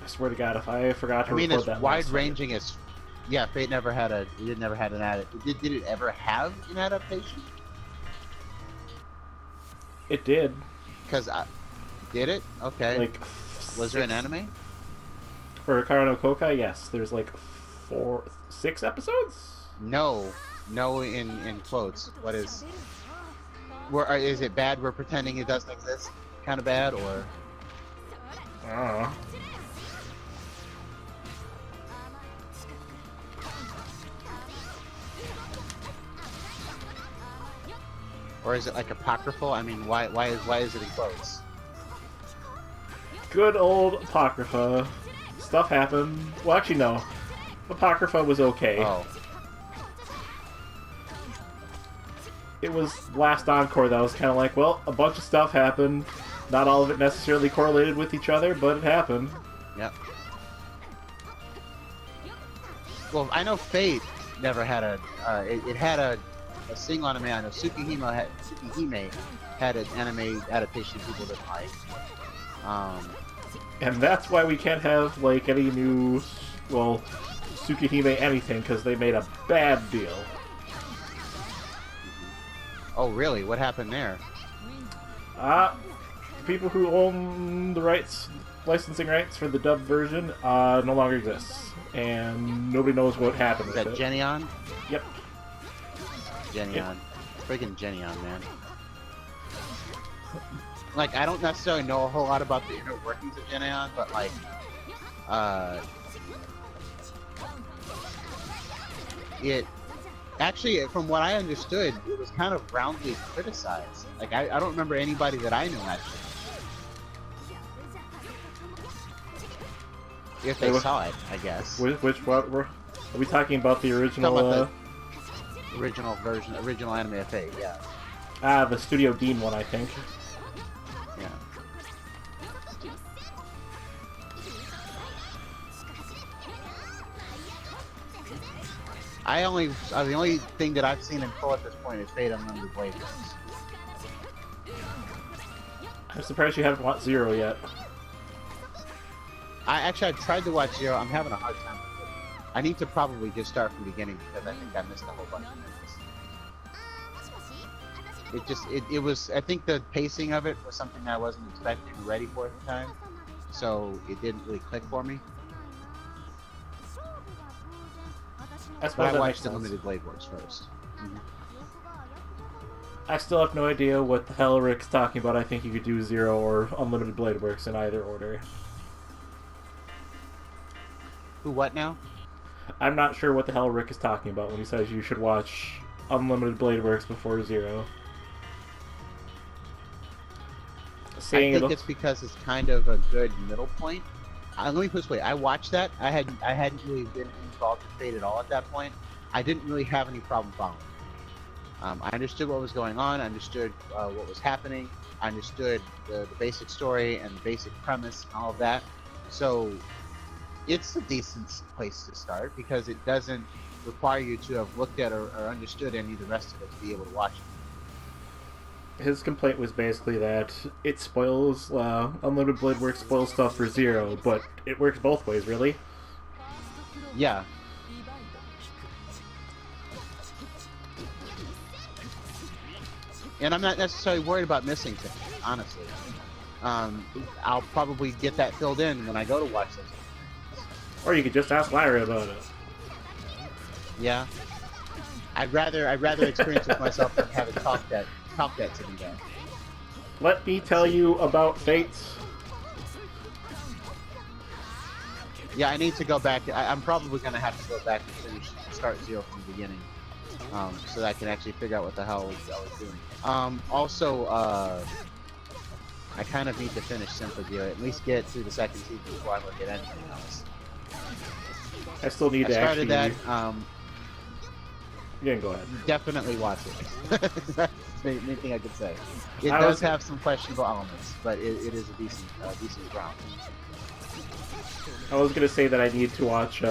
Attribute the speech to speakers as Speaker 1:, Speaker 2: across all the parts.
Speaker 1: swear to God, if I forgot to
Speaker 2: I mean,
Speaker 1: record
Speaker 2: it's
Speaker 1: that
Speaker 2: wide-ranging as... Yeah, Fate never had a... It never had an adaptation. Did it ever have an adaptation?
Speaker 1: It did.
Speaker 2: Because I... Did it? Okay.
Speaker 1: Like...
Speaker 2: Was there an anime?
Speaker 1: For Kara no Kokai, yes. There's like 6 episodes?
Speaker 2: No. No in quotes. What is... Is it bad we're pretending it doesn't exist? Kind of bad, or...
Speaker 1: I don't know.
Speaker 2: Or is it like apocryphal? I mean, why is it in quotes?
Speaker 1: Good old Apocrypha. Stuff happened. Well, actually, no. Apocrypha was okay.
Speaker 2: Oh.
Speaker 1: It was last Encore that was kind of like, well, a bunch of stuff happened. Not all of it necessarily correlated with each other, but it happened.
Speaker 2: Yep. Well, I know Fate never had a... it had a single anime. I know Tsukihime had an anime adaptation people didn't like.
Speaker 1: And that's why we can't have, like, any new, well, Tsukihime anything, because they made a bad deal.
Speaker 2: Oh, really? What happened there?
Speaker 1: People who own the rights, licensing rights for the dubbed version, no longer exists. And nobody knows what happened
Speaker 2: Is
Speaker 1: with
Speaker 2: that
Speaker 1: it.
Speaker 2: Genion?
Speaker 1: Yep.
Speaker 2: Genion.
Speaker 1: Yep.
Speaker 2: Friggin' Genion, man. Like, I don't necessarily know a whole lot about the inner workings of Genion, but like, it actually, from what I understood, it was kind of roundly criticized. Like, I don't remember anybody that I knew actually. If they saw it, I guess.
Speaker 1: What are we talking about? The original,
Speaker 2: original version, original anime of Fate, yeah.
Speaker 1: The Studio Dean one, I think.
Speaker 2: Yeah. The only thing that I've seen in full at this point is Fate Unlimited Blade Works.
Speaker 1: I'm surprised you haven't watched Zero yet.
Speaker 2: I tried to watch Zero. I'm having a hard time with it. I need to probably just start from the beginning because I think I missed a whole bunch of minutes. It was, I think the pacing of it was something I wasn't expecting or ready for at the time, so it didn't really click for me. But I watched Unlimited Blade Works first.
Speaker 1: I still have no idea what the hell Rick's talking about. I think you could do Zero or Unlimited Blade Works in either order.
Speaker 2: Who, what now?
Speaker 1: I'm not sure what the hell Rick is talking about when he says you should watch Unlimited Blade Works before Zero.
Speaker 2: I think it's because it's kind of a good middle point. Let me put it this way: I watched that. I hadn't really been involved in Fate at all at that point. I didn't really have any problem following. I understood what was going on. I understood what was happening. I understood the basic story and the basic premise and all of that. So it's a decent place to start because it doesn't require you to have looked at or understood any of the rest of it to be able to watch it.
Speaker 1: His complaint was basically that it spoils, Unlimited Blade Works spoils stuff for Zero, but it works both ways, really.
Speaker 2: Yeah. And I'm not necessarily worried about missing things, honestly. I'll probably get that filled in when I go to watch those.
Speaker 1: Or you could just ask Lyra about it.
Speaker 2: Yeah. I'd rather experience it myself than have it talk that to me then.
Speaker 1: Let me tell you about Fate.
Speaker 2: Yeah, I need to go back. I'm probably going to have to go back and start Zero from the beginning, so that I can actually figure out what the hell I was doing. Also, I kind of need to finish Sympathy, or at least get through the second season before I look at anything else.
Speaker 1: I still need to
Speaker 2: started
Speaker 1: actually...
Speaker 2: that.
Speaker 1: Yeah, go ahead.
Speaker 2: Definitely watch it. That's the main thing I could say. It does have some questionable elements, but it is a decent ground.
Speaker 1: I was gonna say that I need to watch,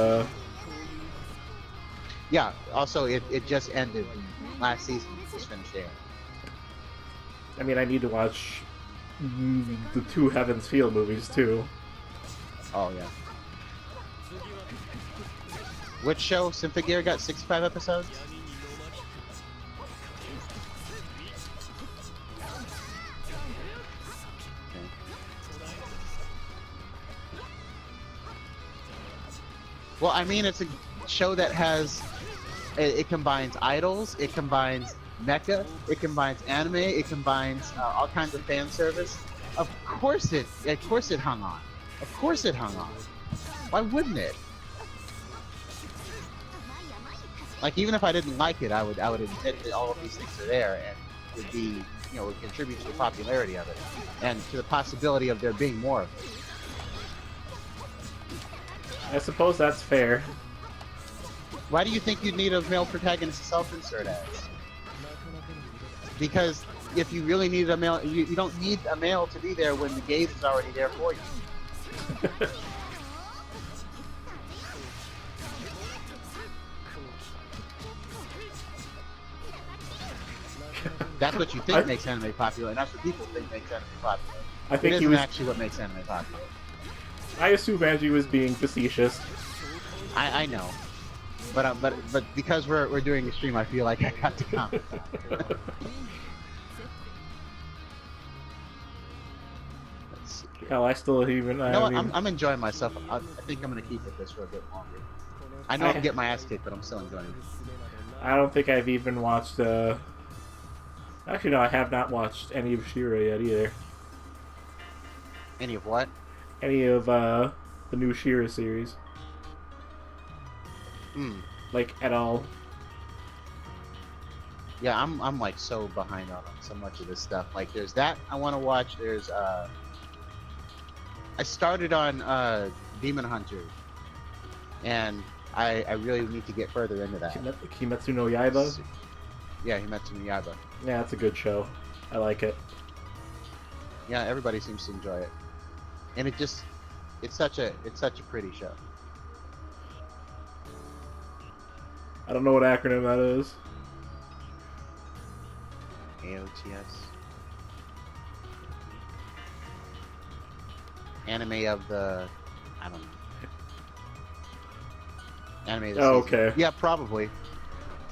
Speaker 2: Yeah, also, it just ended. Last season just finished airing.
Speaker 1: I mean, I need to watch the 2 Heaven's Feel movies, too.
Speaker 2: Oh, yeah. Which show? Symphogear got 65 episodes? Okay. Well, I mean, it's a show that has... It combines idols, it combines mecha, it combines anime, it combines all kinds of fan service. Of course it hung on. Of course it hung on. Why wouldn't it? Like, even if I didn't like it, I would admit that all of these things are there and would be, you know, would contribute to the popularity of it and to the possibility of there being more of it.
Speaker 1: I suppose that's fair.
Speaker 2: Why do you think you'd need a male protagonist to self-insert as? Because if you really need a male, you don't need a male to be there when the gaze is already there for you. That's what you think makes anime popular, and that's what people think makes anime popular.
Speaker 1: I think
Speaker 2: it isn't actually what makes anime popular.
Speaker 1: I assume Angie was being facetious.
Speaker 2: I know, but because we're doing a stream, I feel like I got to comment. Let's see here.
Speaker 1: Hell, I still even.
Speaker 2: You know what? I'm enjoying myself. I think I'm gonna keep with this for a bit longer. I know I can get my ass kicked, but I'm still enjoying it.
Speaker 1: I don't think I've even watched. Actually, no, I have not watched any of She-Ra yet either.
Speaker 2: Any of what?
Speaker 1: Any of the new She-Ra series. Like, at all.
Speaker 2: Yeah, I'm like so behind on so much of this stuff. Like, there's that I want to watch. There's I started on Demon Hunter, and I really need to get further into that.
Speaker 1: Kimetsu no Yaiba?
Speaker 2: Yeah, Kimetsu no Yaiba.
Speaker 1: Yeah, it's a good show. I like it.
Speaker 2: Yeah, everybody seems to enjoy it, and it's such a pretty show.
Speaker 1: I don't know what acronym that is.
Speaker 2: AOTS. Anime of the... I don't know. Anime of the season.
Speaker 1: Okay.
Speaker 2: Yeah, probably.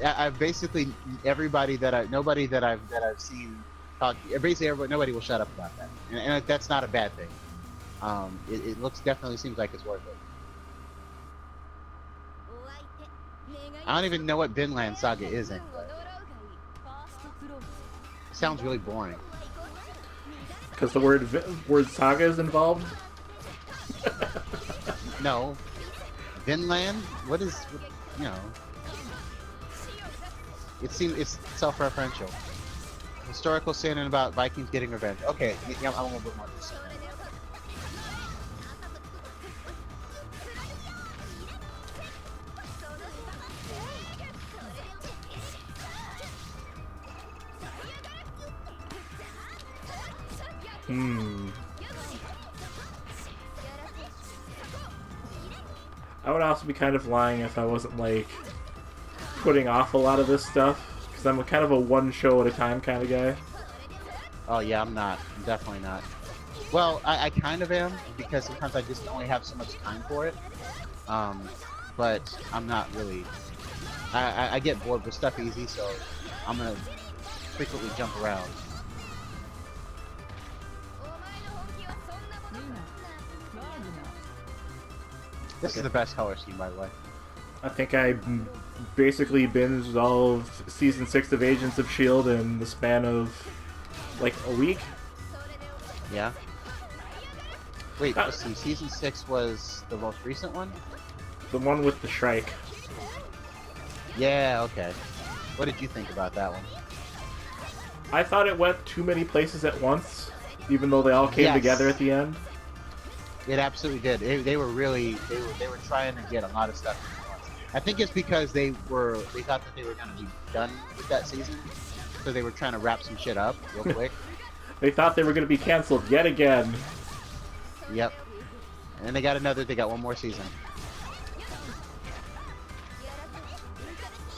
Speaker 2: I've basically... nobody that I've seen talk... Basically, nobody will shut up about that. And that's not a bad thing. It definitely seems like it's worth it. I don't even know what Vinland Saga is anyway. Sounds really boring.
Speaker 1: Because the word saga is involved?
Speaker 2: No. Vinland? What is... you know... it's self-referential. Historical sin and about Vikings getting revenge. Okay, yeah, I'm a little bit more interested.
Speaker 1: I would also be kind of lying if I wasn't, like, putting off a lot of this stuff, because I'm kind of a one show at a time kind of guy.
Speaker 2: Oh yeah, I'm not. I'm definitely not. Well, I kind of am, because sometimes I just only have so much time for it. But I'm not really... I get bored with stuff easy, so I'm gonna frequently jump around. This is the best color scheme, by the way.
Speaker 1: I think I basically binged all of Season 6 of Agents of S.H.I.E.L.D. in the span of, like, a week.
Speaker 2: Yeah? Wait, let's see. Season 6 was the most recent one?
Speaker 1: The one with the Shrike.
Speaker 2: Yeah, okay. What did you think about that one?
Speaker 1: I thought it went too many places at once, even though they all came together at the end.
Speaker 2: It absolutely did. They were trying to get a lot of stuff in at once. I think it's because they thought that they were going to be done with that season, so they were trying to wrap some shit up real quick.
Speaker 1: They thought they were going to be canceled yet again.
Speaker 2: Yep. And then they got one more season.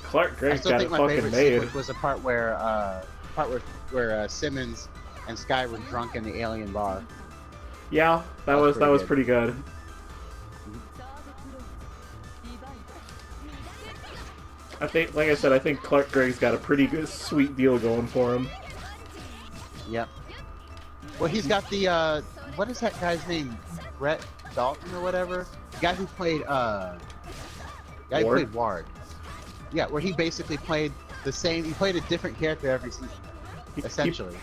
Speaker 1: Clark Gregg got it fucking made.
Speaker 2: I still think my favorite sequence was a part where Simmons and Sky were drunk in the alien bar.
Speaker 1: Yeah, that was pretty good. I think, like I said, I think Clark Gregg's got a pretty good, sweet deal going for him.
Speaker 2: Yep. Well, he's got the, what is that guy's name? Brett Dalton or whatever? The guy who played, Ward. Yeah, where he basically played the same, he played a different character every season, essentially.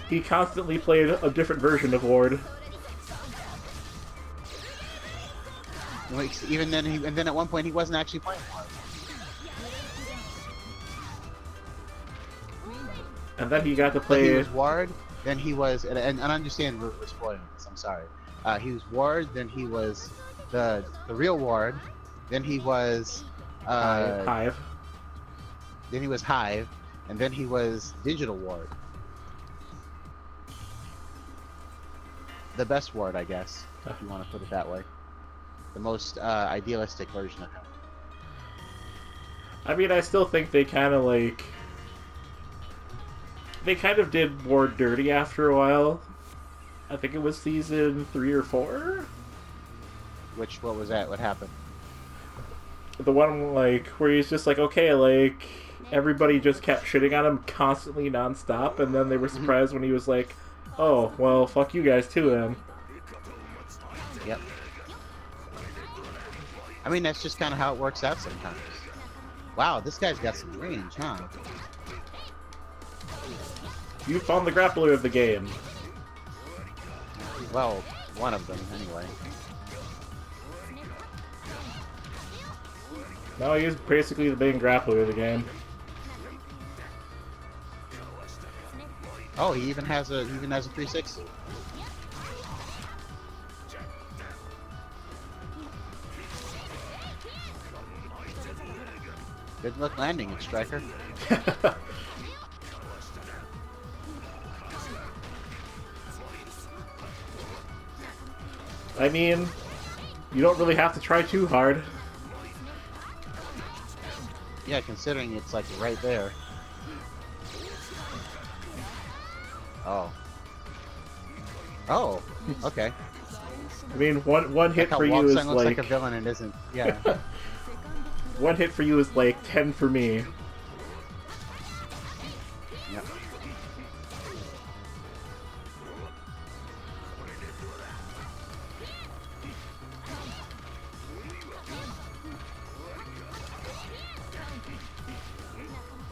Speaker 1: He constantly played a different version of Ward.
Speaker 2: Even then, and then at one point he wasn't actually playing Ward.
Speaker 1: And then he got to play...
Speaker 2: He was Ward, then he was, and I understand we're spoiling this, I'm sorry. He was Ward, then he was the real Ward, then he was...
Speaker 1: Hive.
Speaker 2: Then he was Hive, and then he was Digital Ward. The best Ward, I guess, if you want to put it that way. The most idealistic version of him.
Speaker 1: I mean, I still think they kind of like... They kind of did Ward dirty after a while. I think it was season 3 or 4?
Speaker 2: What was that? What happened?
Speaker 1: The one, like, where he's just like, okay, like, everybody just kept shitting on him constantly, non-stop, and then they were surprised when he was like, oh, well, fuck you guys too, then.
Speaker 2: Yep. I mean, that's just kind of how it works out sometimes. Wow, this guy's got some range, huh?
Speaker 1: You found the grappler of the game.
Speaker 2: Well, one of them, anyway.
Speaker 1: No, he's basically the main grappler of the game.
Speaker 2: Oh, he even has a 360. Good luck landing it, Striker.
Speaker 1: I mean, you don't really have to try too hard.
Speaker 2: Yeah, considering it's like right there. Oh. Oh. Okay.
Speaker 1: I mean, one hit for you is like...
Speaker 2: looks like a villain and isn't. Yeah.
Speaker 1: One hit for you is like 10 for me.
Speaker 2: Yep.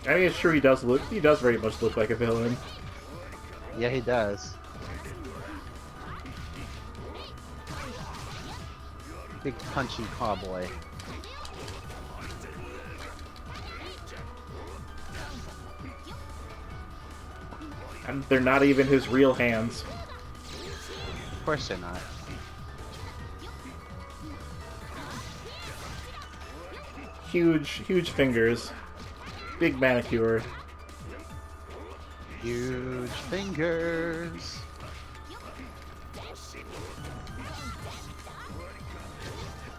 Speaker 1: I mean, sure, he does very much look like a villain.
Speaker 2: Yeah, he does. Big punchy cowboy.
Speaker 1: And they're not even his real hands.
Speaker 2: Of course they're not.
Speaker 1: Huge fingers. Big manicure.
Speaker 2: Huge fingers.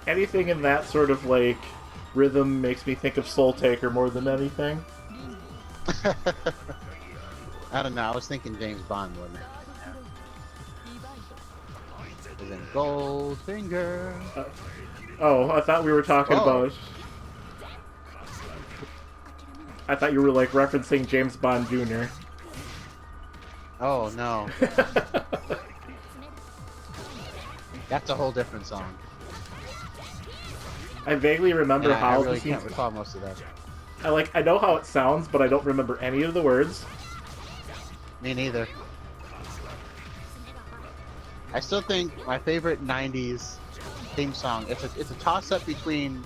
Speaker 1: Anything in that sort of, like, rhythm makes me think of Soul Taker more than anything.
Speaker 2: I don't know, I was thinking James Bond more than that. As in Goldfinger.
Speaker 1: Oh, I thought we were talking about... I thought you were, like, referencing James Bond Jr.
Speaker 2: Oh, no. That's a whole different song.
Speaker 1: I vaguely remember how...
Speaker 2: I really can't recall most of that.
Speaker 1: I know how it sounds, but I don't remember any of the words.
Speaker 2: Me neither. I still think my favorite 90s theme song, it's a toss-up between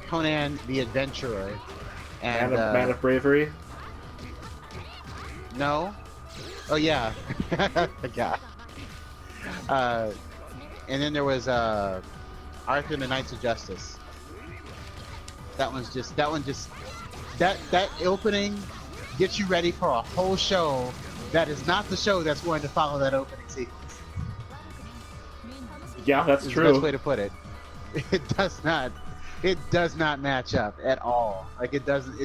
Speaker 2: Conan the Adventurer and...
Speaker 1: Man of Bravery?
Speaker 2: No. Oh, yeah. Yeah. And then there was Arthur and the Knights of Justice. That opening gets you ready for a whole show that is not the show that's going to follow that opening sequence.
Speaker 1: Yeah, that's true.
Speaker 2: The best way to put it. It does not match up at all. Like it doesn't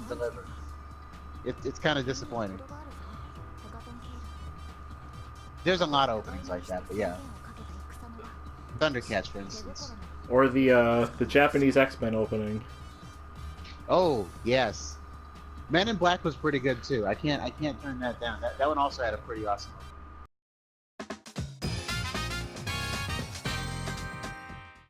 Speaker 2: deliver. It's kind of disappointing. There's a lot of openings like that, but yeah. Thundercats, for instance.
Speaker 1: Or the Japanese X-Men opening.
Speaker 2: Oh yes, Men in Black was pretty good too. I can't turn that down. That one also had a pretty awesome.